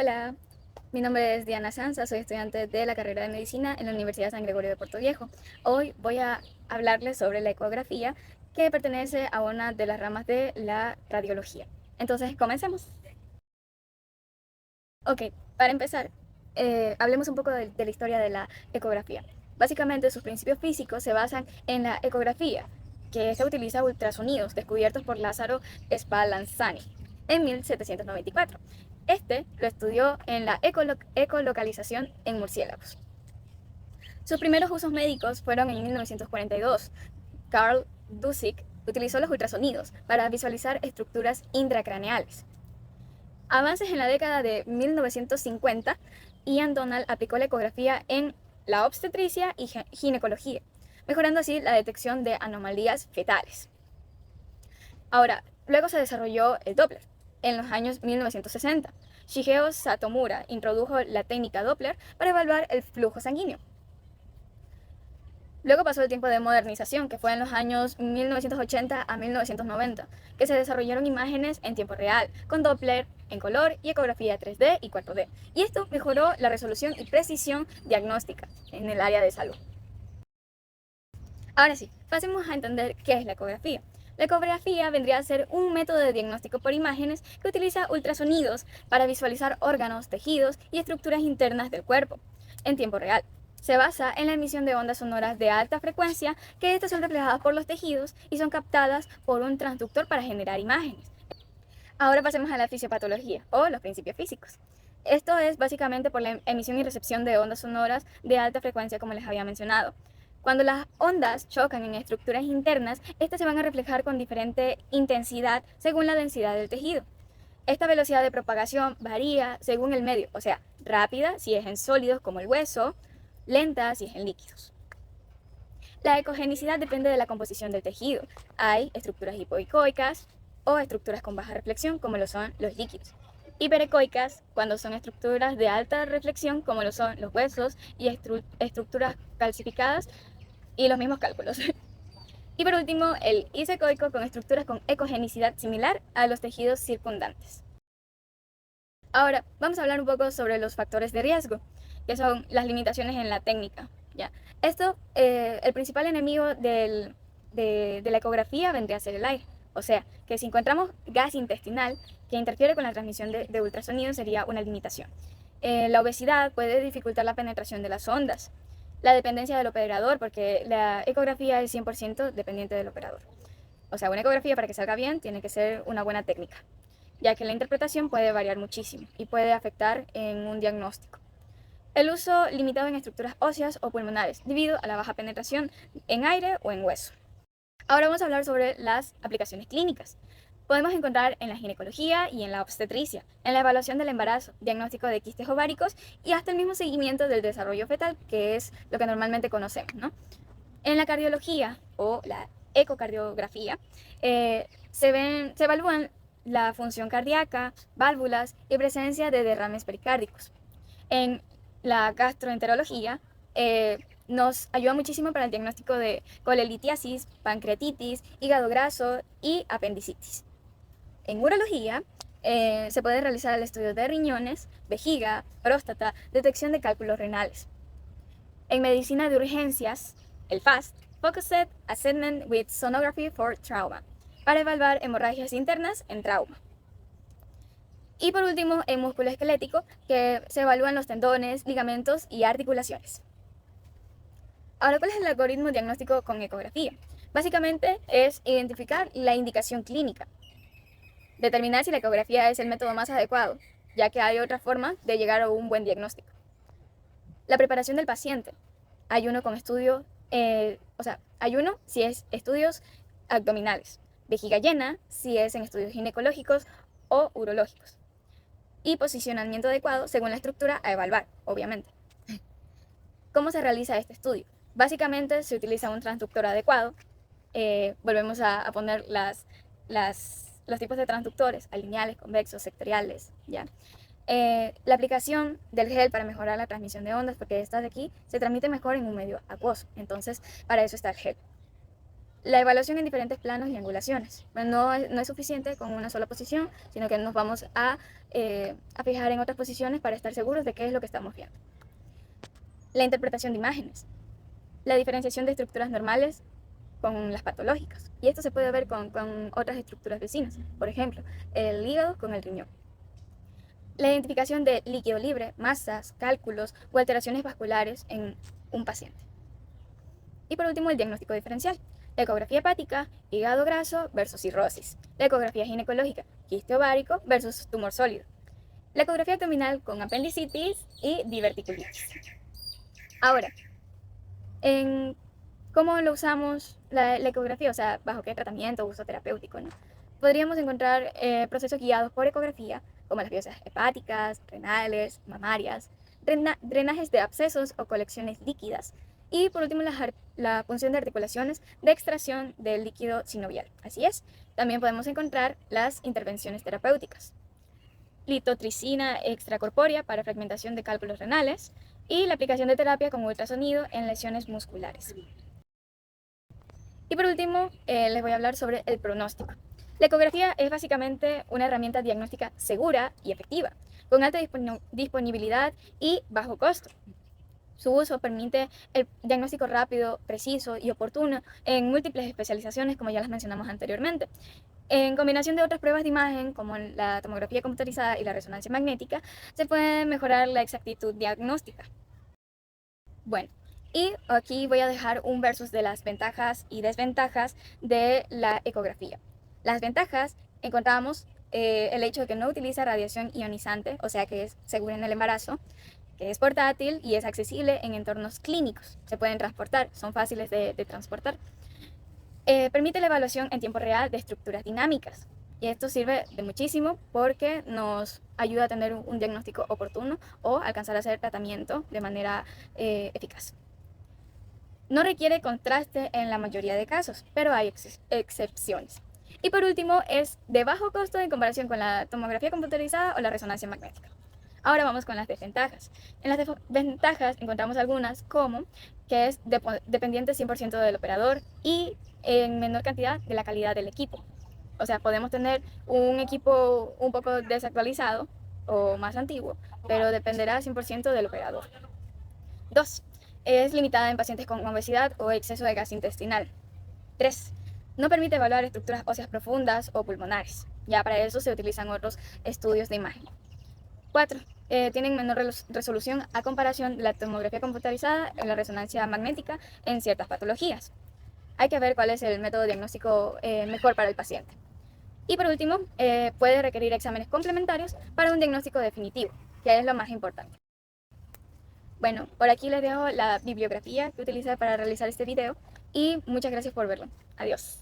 Hola, mi nombre es Diana Sanza, soy estudiante de la carrera de Medicina en la Universidad San Gregorio de Puerto Viejo. Hoy voy a hablarles sobre la ecografía, que pertenece a una de las ramas de la radiología. Entonces, comencemos. Ok, para empezar, hablemos un poco de la historia de la ecografía. Básicamente, sus principios físicos se basan en la ecografía, que esta utiliza ultrasonidos descubiertos por Lázaro Spallanzani en 1794. Este lo estudió en la ecolocalización en murciélagos. Sus primeros usos médicos fueron en 1942. Carl Dusik utilizó los ultrasonidos para visualizar estructuras intracraneales. Avances en la década de 1950, Ian Donald aplicó la ecografía en la obstetricia y ginecología, mejorando así la detección de anomalías fetales. Ahora, luego se desarrolló el Doppler en los años 1960. Shigeo Satomura introdujo la técnica Doppler para evaluar el flujo sanguíneo. Luego pasó el tiempo de modernización, que fue en los años 1980 a 1990, que se desarrollaron imágenes en tiempo real, con Doppler en color y ecografía 3D y 4D. Y esto mejoró la resolución y precisión diagnóstica en el área de salud. Ahora sí, pasemos a entender qué es la ecografía. La ecografía vendría a ser un método de diagnóstico por imágenes que utiliza ultrasonidos para visualizar órganos, tejidos y estructuras internas del cuerpo en tiempo real. Se basa en la emisión de ondas sonoras de alta frecuencia, que estas son reflejadas por los tejidos y son captadas por un transductor para generar imágenes. Ahora pasemos a la fisiopatología o los principios físicos. Esto es básicamente por la emisión y recepción de ondas sonoras de alta frecuencia, como les había mencionado. Cuando las ondas chocan en estructuras internas, estas se van a reflejar con diferente intensidad según la densidad del tejido. Esta velocidad de propagación varía según el medio, o sea, rápida si es en sólidos como el hueso, lenta si es en líquidos. La ecogenicidad depende de la composición del tejido. Hay estructuras hipoecoicas o estructuras con baja reflexión, como lo son los líquidos. Hiperecoicas, cuando son estructuras de alta reflexión, como lo son los huesos, y estructuras calcificadas y los mismos cálculos. Y por último, el isecoico, con estructuras con ecogenicidad similar a los tejidos circundantes. Ahora, vamos a hablar un poco sobre los factores de riesgo, que son las limitaciones en la técnica. ¿Ya? Esto, el principal enemigo de la ecografía vendría a ser el aire. O sea, que si encontramos gas intestinal que interfiere con la transmisión de ultrasonidos sería una limitación. La obesidad puede dificultar la penetración de las ondas. La dependencia del operador, porque la ecografía es 100% dependiente del operador. O sea, una ecografía para que salga bien tiene que ser una buena técnica, ya que la interpretación puede variar muchísimo y puede afectar en un diagnóstico. El uso limitado en estructuras óseas o pulmonares, debido a la baja penetración en aire o en hueso. Ahora vamos a hablar sobre las aplicaciones clínicas. Podemos encontrar en la ginecología y en la obstetricia, en la evaluación del embarazo, diagnóstico de quistes ováricos y hasta el mismo seguimiento del desarrollo fetal, que es lo que normalmente conocemos, ¿no? En la cardiología o la ecocardiografía se evalúan la función cardíaca, válvulas y presencia de derrames pericárdicos. En la gastroenterología nos ayuda muchísimo para el diagnóstico de colelitiasis, pancreatitis, hígado graso y apendicitis. En urología se puede realizar el estudio de riñones, vejiga, próstata, detección de cálculos renales. En medicina de urgencias, el FAST, Focused Assessment with Sonography for Trauma, para evaluar hemorragias internas en trauma. Y por último, en músculo esquelético, que se evalúan los tendones, ligamentos y articulaciones. Ahora, ¿cuál es el algoritmo diagnóstico con ecografía? Básicamente es identificar la indicación clínica, determinar si la ecografía es el método más adecuado, ya que hay otra forma de llegar a un buen diagnóstico. La preparación del paciente. Ayuno con estudio, ayuno si es estudios abdominales. Vejiga llena si es en estudios ginecológicos o urológicos. Y posicionamiento adecuado según la estructura a evaluar, obviamente. ¿Cómo se realiza este estudio? Básicamente se utiliza un transductor adecuado. Volvemos a poner los tipos de transductores, alineales, convexos, sectoriales, ¿ya? La aplicación del gel para mejorar la transmisión de ondas, porque esta de aquí se transmite mejor en un medio acuoso, entonces para eso está el gel. La evaluación en diferentes planos y angulaciones. No es suficiente con una sola posición, sino que nos vamos a fijar en otras posiciones para estar seguros de qué es lo que estamos viendo. La interpretación de imágenes. La diferenciación de estructuras normales con las patológicas. Y esto se puede ver con otras estructuras vecinas. Por ejemplo, el hígado con el riñón. La identificación de líquido libre, masas, cálculos o alteraciones vasculares en un paciente. Y por último, el diagnóstico diferencial. La ecografía hepática, hígado graso versus cirrosis. La ecografía ginecológica, quiste ovárico versus tumor sólido. La ecografía abdominal con apendicitis y diverticulitis. Ahora, en ¿cómo lo usamos la ecografía? O sea, ¿bajo qué tratamiento, uso terapéutico, no? Podríamos encontrar procesos guiados por ecografía, como las biopsias hepáticas, renales, mamarias, drenajes de abscesos o colecciones líquidas. Y por último, la punción de articulaciones de extracción del líquido sinovial. Así es. También podemos encontrar las intervenciones terapéuticas. Litotricina extracorpórea para fragmentación de cálculos renales y la aplicación de terapia con ultrasonido en lesiones musculares. Y por último, les voy a hablar sobre el pronóstico. La ecografía es básicamente una herramienta diagnóstica segura y efectiva, con alta disponibilidad y bajo costo. Su uso permite el diagnóstico rápido, preciso y oportuno en múltiples especializaciones, como ya las mencionamos anteriormente. En combinación de otras pruebas de imagen, como la tomografía computarizada y la resonancia magnética, se puede mejorar la exactitud diagnóstica. Bueno, y aquí voy a dejar un versus de las ventajas y desventajas de la ecografía. Las ventajas, encontramos el hecho de que no utiliza radiación ionizante, o sea que es segura en el embarazo, que es portátil y es accesible en entornos clínicos. Se pueden transportar, son fáciles de transportar. Permite la evaluación en tiempo real de estructuras dinámicas. Y esto sirve de muchísimo porque nos ayuda a tener un diagnóstico oportuno o alcanzar a hacer tratamiento de manera eficaz. No requiere contraste en la mayoría de casos, pero hay excepciones. Y por último, es de bajo costo en comparación con la tomografía computarizada o la resonancia magnética. Ahora vamos con las desventajas. En las desventajas encontramos algunas como que es dependiente 100% del operador y en menor cantidad de la calidad del equipo. O sea, podemos tener un equipo un poco desactualizado o más antiguo, pero dependerá 100% del operador. 2. Es limitada en pacientes con obesidad o exceso de gas intestinal. 3. No permite evaluar estructuras óseas profundas o pulmonares. Ya para eso se utilizan otros estudios de imagen. 4. Tienen menor resolución a comparación de la tomografía computarizada y la resonancia magnética en ciertas patologías. Hay que ver cuál es el método diagnóstico mejor para el paciente. Y por último, puede requerir exámenes complementarios para un diagnóstico definitivo, que es lo más importante. Bueno, por aquí les dejo la bibliografía que utilicé para realizar este video y muchas gracias por verlo. Adiós.